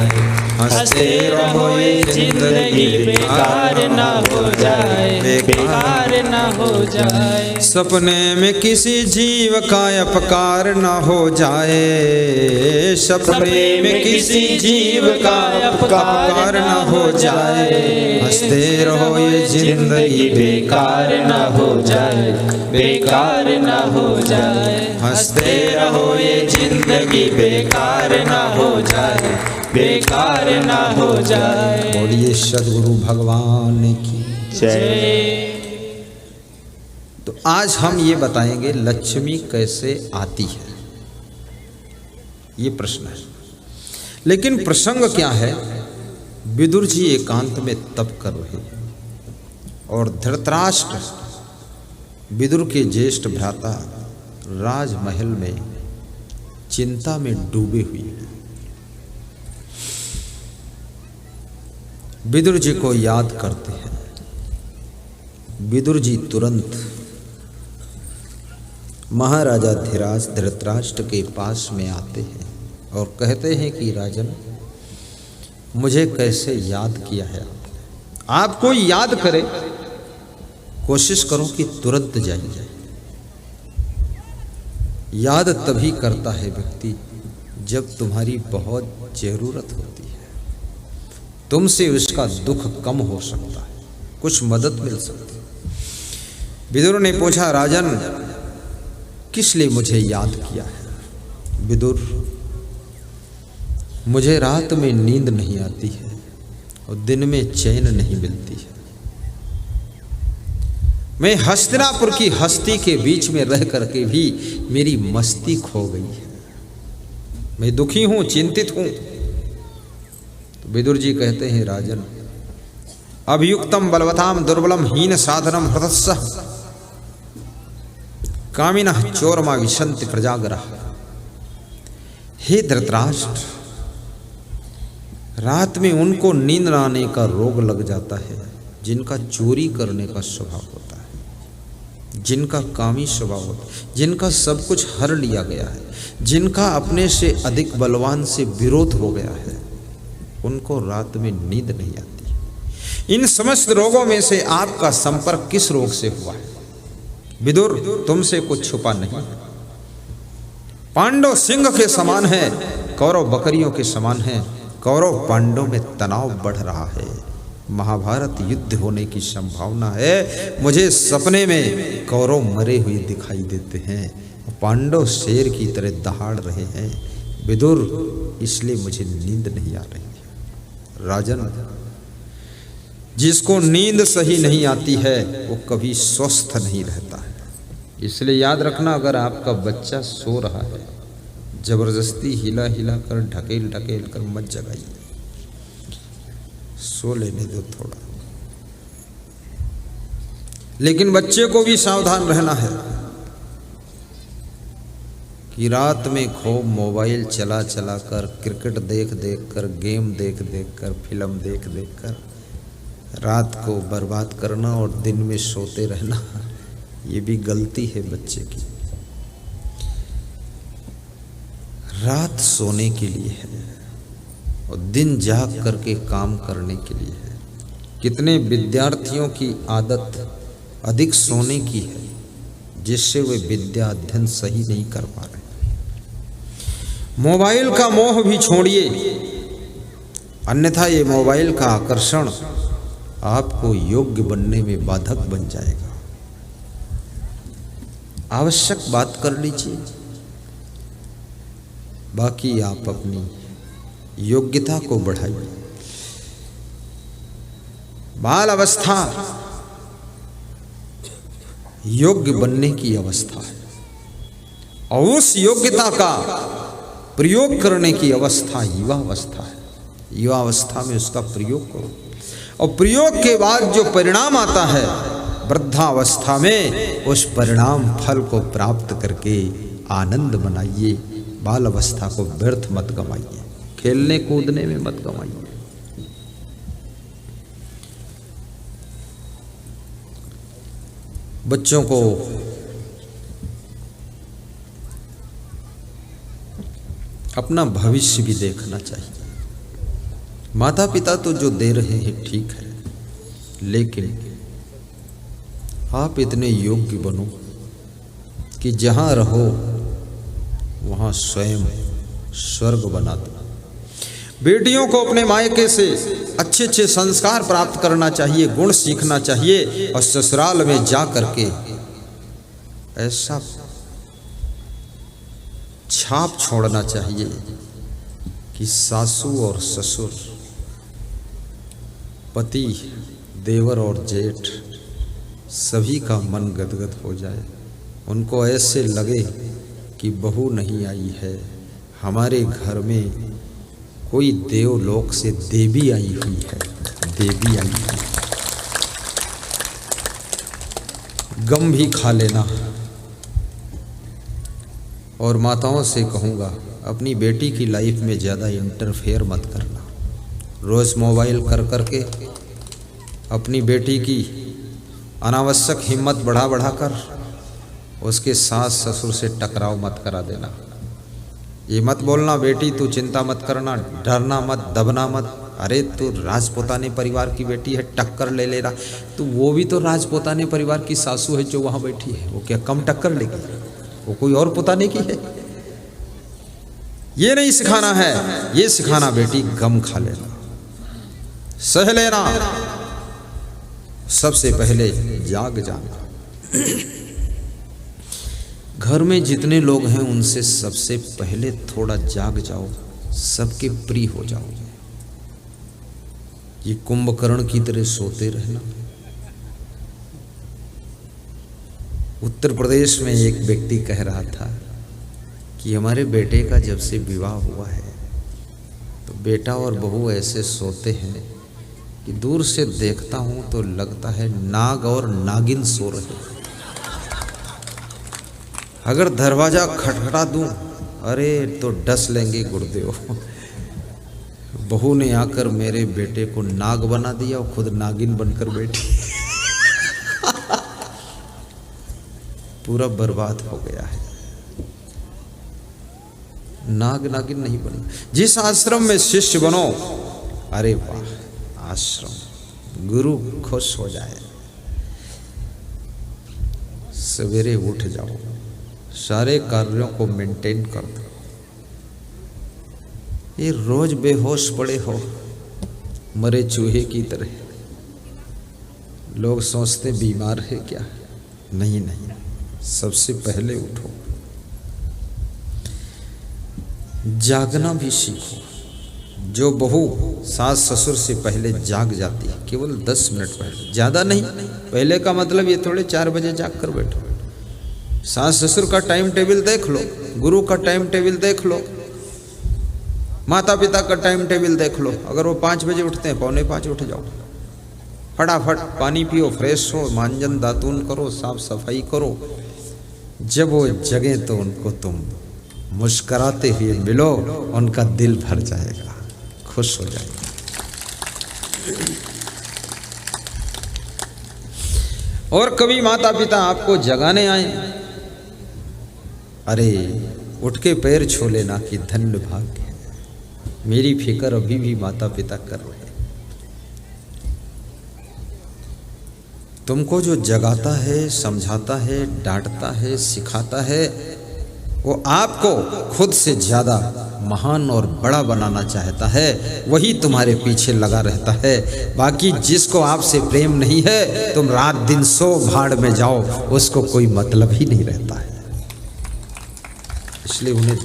हंसते रहो ये जिंदगी बेकार न हो जाए, बेकार न हो जाए। सपने में किसी जीव का अपकार न हो जाए, सपने में किसी जीव का अपकार न हो जाए। हंसते रहो ये जिंदगी बेकार न हो जाए, बेकार न हो जाए। हंसते रहो ये जिंदगी बेकार न हो जाए, बेकार न हो जाए। बोलिए सद्गुरु भगवान की जय। तो आज हम ये बताएंगे लक्ष्मी कैसे आती है, ये प्रश्न है। लेकिन प्रसंग क्या है, विदुर जी एकांत में तप कर रहे और धृतराष्ट्र विदुर के ज्येष्ठ भ्राता राजमहल में चिंता में डूबे हुए हैं। विदुर जी को याद करते हैं। विदुर जी तुरंत महाराजा धीराज धृतराष्ट्र के पास में आते हैं और कहते हैं कि राजन, मुझे कैसे याद किया है आपने? आप कोई याद करे, कोशिश करो कि तुरंत जाइए। याद तभी करता है व्यक्ति जब तुम्हारी बहुत जरूरत होती है, तुमसे उसका दुख कम हो सकता है, कुछ मदद मिल सकती है। विदुर ने पूछा, राजन किस लिए मुझे याद किया है? विदुर, मुझे रात में नींद नहीं आती है और दिन में चैन नहीं मिलती है। मैं हस्तिनापुर की हस्ती के बीच में रह करके भी मेरी मस्ती खो गई है। मैं दुखी हूं, चिंतित हूं। तो विदुर जी कहते हैं, राजन अभियुक्तम बलवताम दुर्बलम हीन साधनम हृतस्सः कामिनः चोरमा विशन्ति प्रजागरः। हे धृतराष्ट्र, रात में उनको नींद न आने का रोग लग जाता है जिनका चोरी करने का स्वभाव होता है, जिनका कामी स्वभाव होता है, जिनका सब कुछ हर लिया गया है, जिनका अपने से अधिक बलवान से विरोध हो गया है, उनको रात में नींद नहीं आती। इन समस्त रोगों में से आपका संपर्क किस रोग से हुआ है? विदुर, तुमसे कुछ छुपा नहीं। पांडव सिंह के समान है, कौरव बकरियों के समान है। कौरव पांडव में तनाव बढ़ रहा है, महाभारत युद्ध होने की संभावना है। मुझे सपने में कौरव मरे हुए दिखाई देते हैं, पांडव शेर की तरह दहाड़ रहे हैं। विदुर, इसलिए मुझे नींद नहीं आ रही है। राजन, जिसको नींद सही नहीं आती है वो कभी स्वस्थ नहीं रहता है। इसलिए याद रखना, अगर आपका बच्चा सो रहा है, जबरदस्ती हिला हिला कर ढकेल ढकेल कर मत जगाइए, सो लेने दो थोड़ा। लेकिन बच्चे को भी सावधान रहना है कि रात में खूब मोबाइल चला चला कर, क्रिकेट देख देख कर, गेम देख देख कर, फिल्म देख देख कर रात को बर्बाद करना और दिन में सोते रहना, ये भी गलती है बच्चे की। रात सोने के लिए है और दिन जाग करके काम करने के लिए है। कितने विद्यार्थियों की आदत अधिक सोने की है, जिससे वे विद्या अध्ययन सही नहीं कर पा रहे। मोबाइल का मोह भी छोड़िए, अन्यथा ये मोबाइल का आकर्षण आपको योग्य बनने में बाधक बन जाएगा। आवश्यक बात कर लीजिए, बाकी आप अपनी योग्यता को बढ़ाइए। बाल अवस्था योग्य बनने की अवस्था है और उस योग्यता का प्रयोग करने की अवस्था युवा अवस्था है। युवा अवस्था में उसका प्रयोग करो और प्रयोग के बाद जो परिणाम आता है वृद्धावस्था में, उस परिणाम फल को प्राप्त करके आनंद मनाइए। बाल अवस्था को व्यर्थ मत गंवाइए, खेलने कूदने में मत गंवाइए। बच्चों को अपना भविष्य भी देखना चाहिए। माता पिता तो जो दे रहे हैं ठीक है, लेकिन आप इतने योग्य बनो कि जहाँ रहो वहाँ स्वयं स्वर्ग बना दो। बेटियों को अपने मायके से अच्छे अच्छे संस्कार प्राप्त करना चाहिए, गुण सीखना चाहिए, और ससुराल में जा करके ऐसा छाप छोड़ना चाहिए कि सासू और ससुर, पति, देवर और जेठ सभी का मन गदगद हो जाए। उनको ऐसे लगे कि बहू नहीं आई है, हमारे घर में कोई देवलोक से देवी आई हुई है, देवी आई है। गम भी खा लेना। और माताओं से कहूँगा, अपनी बेटी की लाइफ में ज़्यादा इंटरफेयर मत करना। रोज़ मोबाइल कर करके अपनी बेटी की अनावश्यक हिम्मत बढ़ा कर उसके सास ससुर से टकराव मत करा देना। ये मत बोलना बेटी तू चिंता मत करना, डरना मत, दबना मत। अरे तू राजपूताने परिवार की बेटी है, टक्कर ले लेना। तो वो भी तो राजपूताने परिवार की सासू है जो वहाँ बैठी है, वो क्या कम टक्कर लेगी? वो कोई और पुताने की है? ये नहीं सिखाना है, ये सिखाना बेटी गम खा लेना, सह लेना, सबसे पहले जाग जाना। घर में जितने लोग हैं उनसे सबसे पहले थोड़ा जाग जाओ, सबके प्रिय हो जाओ। ये कुंभकर्ण की तरह सोते रहना। उत्तर प्रदेश में एक व्यक्ति कह रहा था कि हमारे बेटे का जब से विवाह हुआ है तो बेटा और बहू ऐसे सोते हैं कि दूर से देखता हूं तो लगता है नाग और नागिन सो रहे। अगर दरवाजा खटखटा दूं, अरे तो डस लेंगे गुर्देव। बहू ने आकर मेरे बेटे को नाग बना दिया और खुद नागिन बनकर बैठी। पूरा बर्बाद हो गया है। नाग नागिन नहीं बनो। जिस आश्रम में शिष्य बनो, अरे वाह, आश्रम गुरु खुश हो जाए। सवेरे उठ जाओ, सारे कार्यों को मेंटेन कर दो। ये रोज बेहोश पड़े हो मरे चूहे की तरह। लोग सोचते बीमार है क्या? नहीं नहीं, सबसे पहले उठो, जागना भी सीखो। जो बहू सास ससुर से पहले जाग जाती है, केवल 10 मिनट पहले, ज़्यादा नहीं। पहले का मतलब ये थोड़े 4 बजे जाग कर बैठो। सास ससुर का टाइम टेबल देख लो, गुरु का टाइम टेबल देख लो, माता पिता का टाइम टेबल देख लो। अगर वो 5 बजे उठते हैं, 4:45 उठ जाओ। फटाफट पानी पियो, फ्रेश हो, मांजन दातून करो, साफ सफाई करो। जब वो जगे तो उनको तुम मुस्कराते हुए मिलो, उनका दिल भर जाएगा, खुश हो जाएगा। और कभी माता पिता आपको जगाने आए, अरे उठ के पैर छू लेना कि धन्य भाग्य है, मेरी फिक्र अभी भी माता पिता कर रहे हैं। तुमको जो जगाता है, समझाता है, डांटता है, सिखाता है, वो आपको खुद से ज़्यादा महान और बड़ा बनाना चाहता है। वही तुम्हारे पीछे लगा रहता है। बाकी जिसको आपसे प्रेम नहीं है, तुम रात दिन सो भाड़ में जाओ, उसको कोई मतलब ही नहीं रहता है। इसलिए उन्हें